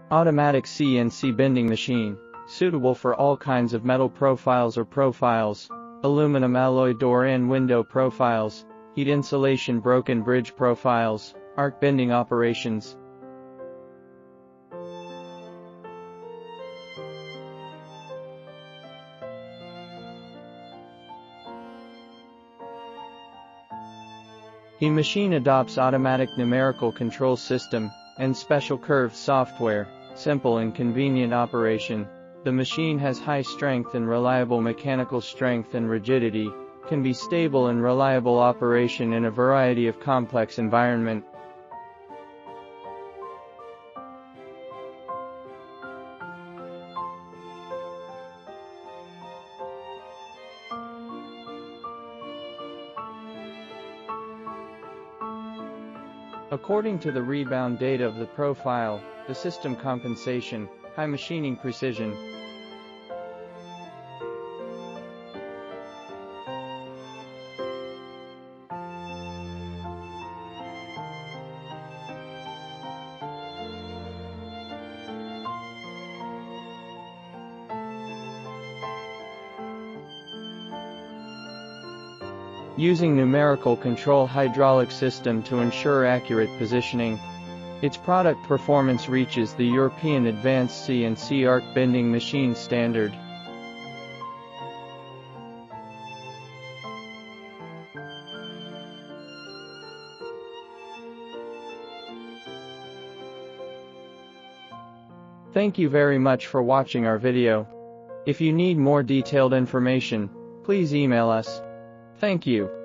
Automatic CNC bending machine, suitable for all kinds of metal profiles or profiles, aluminum alloy door and window profiles, heat insulation broken bridge profiles, arc bending operations. The machine adopts automatic numerical control system and special curved software, simple and convenient operation. The machine has high strength and reliable mechanical strength and rigidity, can be stable and reliable operation in a variety of complex environment. According to the rebound data of the profile, the system compensation, high machining precision. Using numerical control hydraulic system to ensure accurate positioning. Its product performance reaches the European Advanced CNC arc bending machine standard. Thank you very much for watching our video. If you need more detailed information, please email us. Thank you.